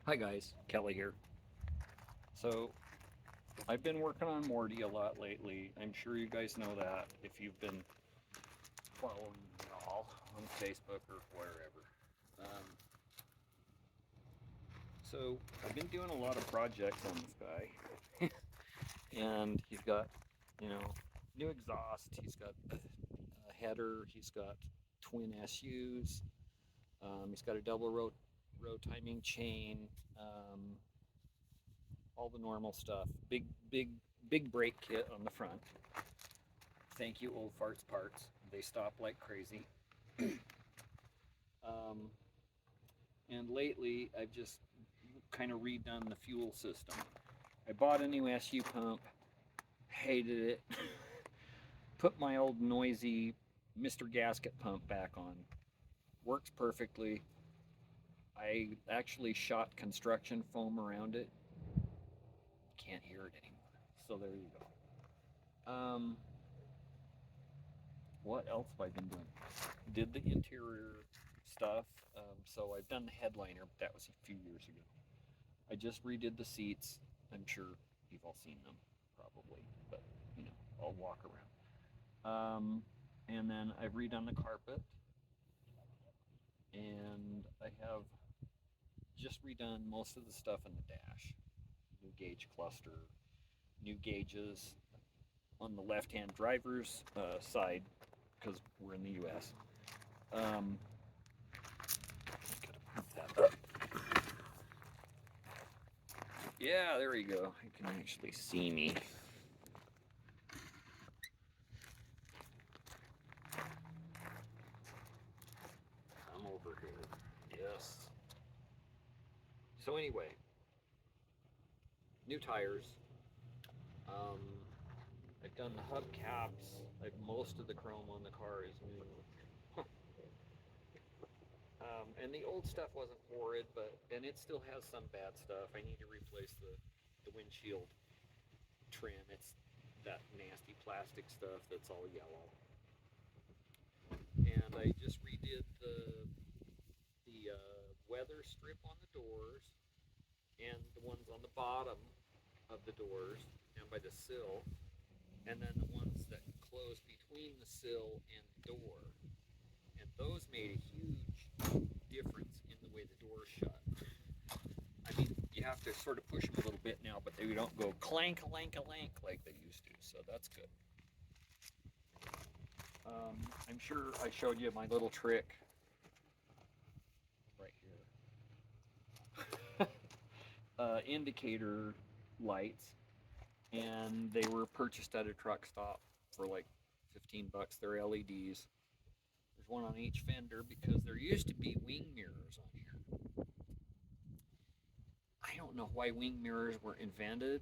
Hi guys, Kelly here. So, I've been working on Morty a lot lately. I'm sure you guys know that if you've been following me all on Facebook or wherever. Um, so, I've been doing a lot of projects on this guy, and he's got, you know, new exhaust. He's got a header. He's got twin SUs. He's got a double row timing chain. Um, all the normal stuff. Big brake kit on the front. Thank you, Old Farts Parts. They stop like crazy. Um, and lately, I've just kind of redone the fuel system. I bought a new SU pump, hated it. Put my old noisy Mr. Gasket pump back on. Works perfectly. I actually shot construction foam around it. Can't hear it anymore. So there you go. What else have I been doing? Did the interior stuff. So I've done the headliner, but that was a few years ago. I just redid the seats. I'm sure you've all seen them, probably, but you know, I'll walk around. And then I've redone the carpet, and I have just redone most of the stuff in the dash. New gauge cluster, new gauges on the left-hand driver's side because we're in the U.S. Um, gotta put that up. Yeah, there you go. You can actually see me. I'm over here. Yes. So anyway, new tires. Um, I've done the hubcaps. Like most of the chrome on the car is new. And the old stuff wasn't horrid, but and it still has some bad stuff. I need to replace the windshield trim. It's that nasty plastic stuff that's all yellow. And I just redid the weather strip on the doors and the ones on the bottom of the doors down by the sill, and then the ones that close between the sill and the door. And those made a huge difference in the way the doors shut. I mean, you have to sort of push them a little bit now, but they don't go clank, clank, clank like they used to. So that's good. I'm sure I showed you my little trick right here. Indicator lights, and they were purchased at a truck stop for like 15 bucks. They're LEDs. There's one on each fender because there used to be wing mirrors on here. I don't know why wing mirrors were invented,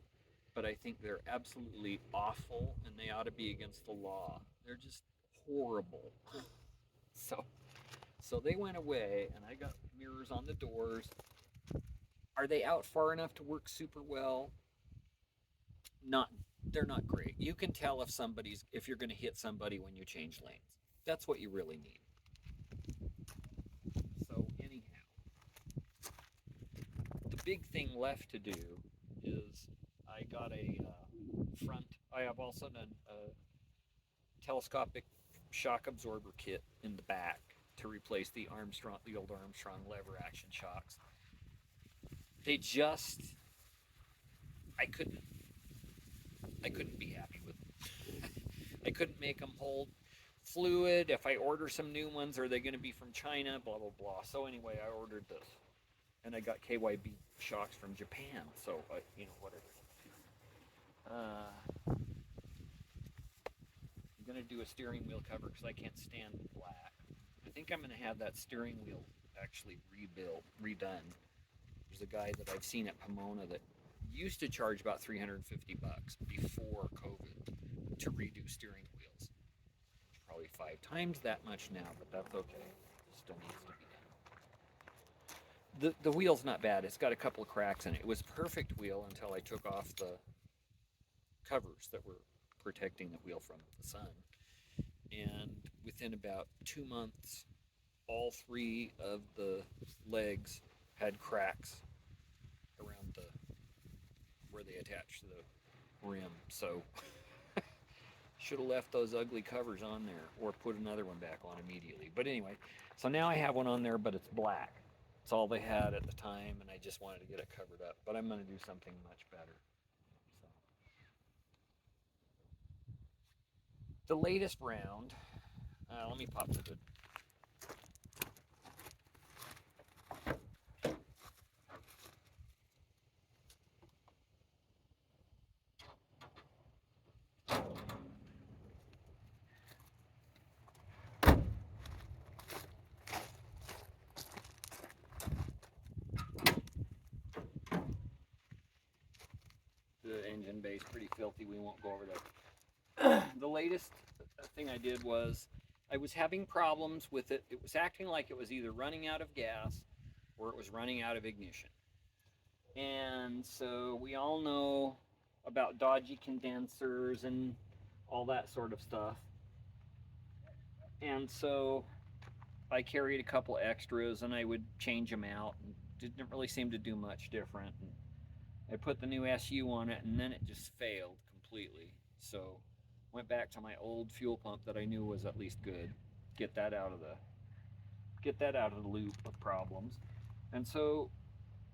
but I think they're absolutely awful and they ought to be against the law. They're just horrible. So so they went away and I got mirrors on the doors. Are they out far enough to work super well? Not they're not great. You can tell if you're going to hit somebody when you change lanes. That's what you really need. So anyhow, the big thing left to do is I got a front. I have also done a telescopic shock absorber kit in the back to replace the old Armstrong lever action shocks. They just, I couldn't, I couldn't be happy with them. I couldn't make them hold fluid. If I order some new ones, are they going to be from China? Blah blah blah. So anyway, I ordered this, and I got KYB shocks from Japan. So whatever. I'm gonna do a steering wheel cover because I can't stand black. I think I'm gonna have that steering wheel actually redone. There's a guy that I've seen at Pomona that used to charge about 350 bucks before COVID to redo steering wheels. It's probably 5 times that much now, but that's okay. It still needs to be done. The wheel's not bad. It's got a couple of cracks in it. It was a perfect wheel until I took off the covers that were protecting the wheel from the sun. And within about 2 months, all three of the legs had cracks where they attach to the rim. So should have left those ugly covers on there or put another one back on immediately. But anyway, so now I have one on there, but it's black. It's all they had at the time, and I just wanted to get it covered up. But I'm going to do something much better. So. The latest round, let me pop the hood. The engine bay is pretty filthy. We won't go over that. The latest thing I did was I was having problems with it. It was acting like it was either running out of gas or it was running out of ignition. And so we all know about dodgy condensers and all that sort of stuff. And so I carried a couple extras and I would change them out. And didn't really seem to do much different. And I put the new SU on it, and then it just failed completely. So went back to my old fuel pump that I knew was at least good. Get that out of the loop of problems. And so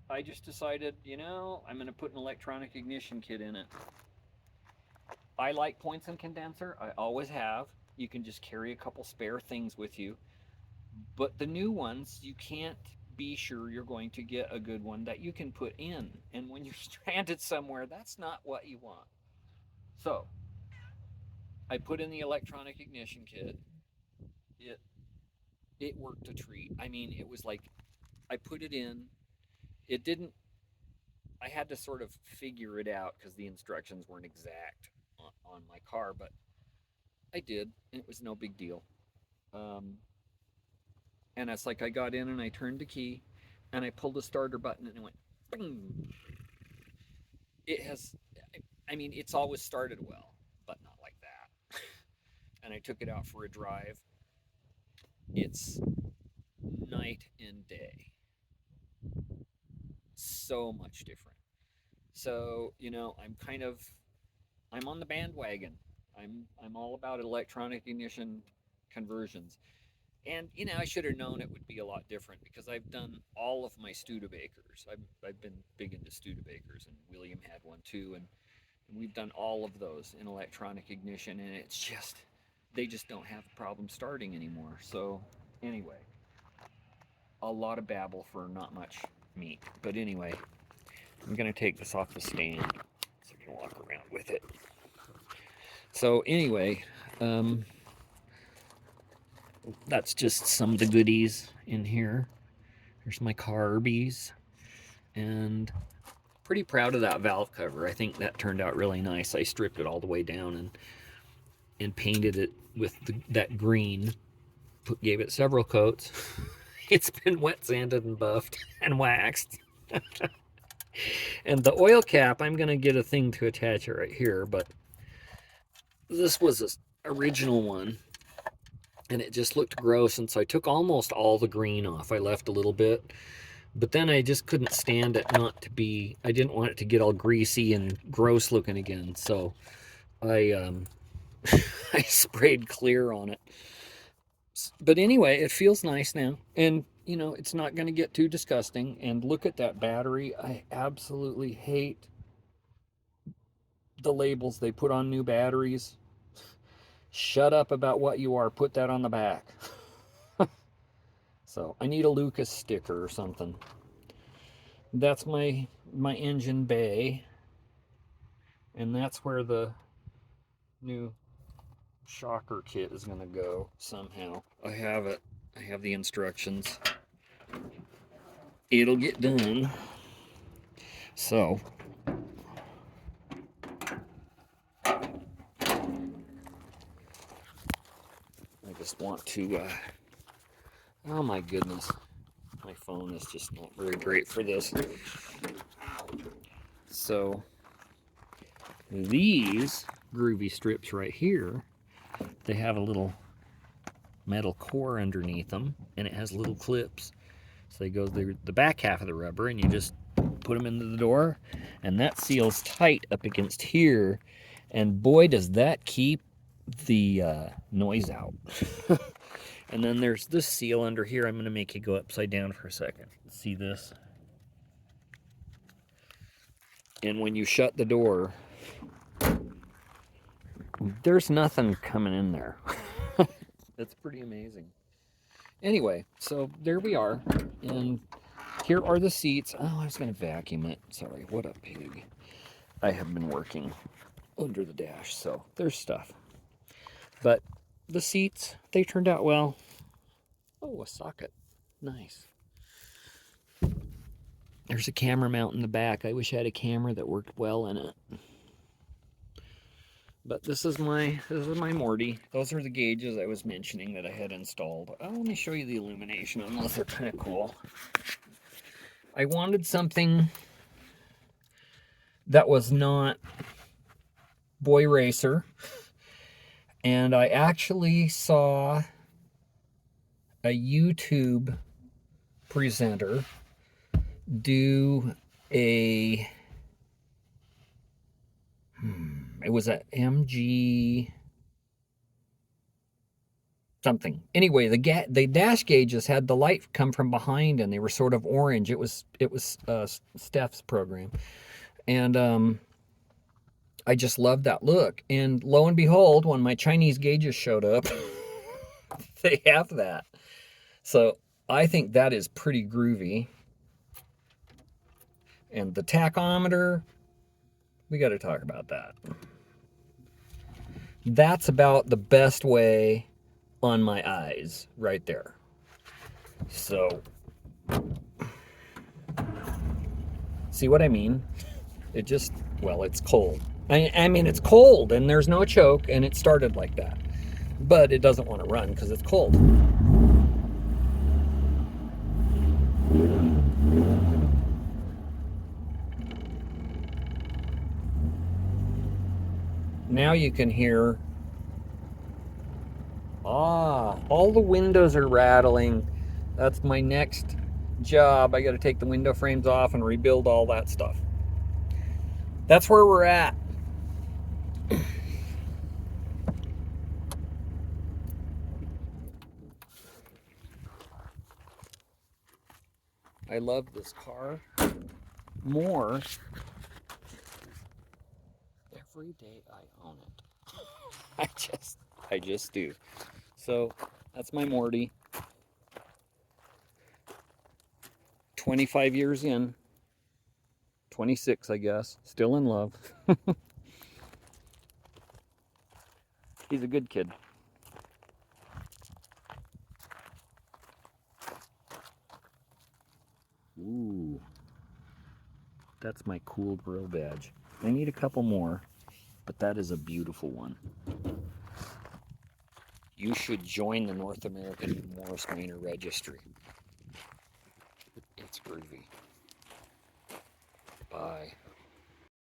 I just decided, I'm going to put an electronic ignition kit in it. I like points and condenser. I always have. You can just carry a couple spare things with you. But the new ones, you can't be sure you're going to get a good one that you can put in. And when you're stranded somewhere, that's not what you want. So I put in the electronic ignition kit. It worked a treat. I mean, it was like I put it in. It didn't. I had to sort of figure it out because the instructions weren't exact on my car, but I did. And it was no big deal. And it's like I got in and I turned the key and I pulled the starter button and it went bing. It has, I mean, it's always started well, but not like that. And I took it out for a drive. It's night and day. So much different. So, I'm on the bandwagon. I'm all about electronic ignition conversions. And I should have known it would be a lot different because I've done all of my Studebakers. I've been big into Studebakers, and William had one too, and we've done all of those in electronic ignition, and they just don't have a problem starting anymore. So anyway, a lot of babble for not much meat. But anyway, I'm gonna take this off the stand so I can walk around with it. So anyway, that's just some of the goodies in here. There's my carbies, and pretty proud of that valve cover. I think that turned out really nice. I stripped it all the way down and painted it with that green. Gave it several coats. It's been wet sanded and buffed and waxed. And the oil cap, I'm gonna get a thing to attach it right here, but this was an original one. And it just looked gross, and so I took almost all the green off. I left a little bit, but then I just couldn't stand it I didn't want it to get all greasy and gross looking again, so I I sprayed clear on it. But anyway, it feels nice now, and it's not going to get too disgusting. And look at that battery. I absolutely hate the labels they put on new batteries. Shut up about what you are. Put that on the back. So I need a Lucas sticker or something. That's my engine bay. And that's where the new shocker kit is going to go somehow. I have it. I have the instructions. It'll get done. So I just want to, oh my goodness, my phone is just not very great for this. So these groovy strips right here, they have a little metal core underneath them, and it has little clips. So they go the back half of the rubber, and you just put them into the door, and that seals tight up against here, and boy does that keep the noise out. And then there's this seal under here. I'm going to make you go upside down for a second. See this? And when you shut the door, there's nothing coming in there. That's pretty amazing. Anyway, so there we are. And here are the seats. Oh, I was going to vacuum it. Sorry, what a pig. I have been working under the dash, so there's stuff. But the seats, they turned out well. Oh, a socket. Nice. There's a camera mount in the back. I wish I had a camera that worked well in it. But this is my Morty. Those are the gauges I was mentioning that I had installed. Oh, let me show you the illumination on those. They're kind of cool. I wanted something that was not Boy Racer. And I actually saw a YouTube presenter do a it was a MG something. Anyway, the dash gauges had the light come from behind, and they were sort of orange. It was Steph's program, and I just loved that look. And lo and behold, when my Chinese gauges showed up, they have that. So I think that is pretty groovy. And the tachometer, we got to talk about that. That's about the best way on my eyes right there. So, see what I mean? It just, well, it's cold. I mean, it's cold and there's no choke, and it started like that. But it doesn't want to run because it's cold. Now you can hear, all the windows are rattling. That's my next job. I got to take the window frames off and rebuild all that stuff. That's where we're at. I love this car more every day I own it. I just do. So that's my Morty. 25 years in. 26, I guess. Still in love. He's a good kid. Ooh. That's my cool grill badge. I need a couple more, but that is a beautiful one. You should join the North American Morris Minor Registry. It's groovy. Bye.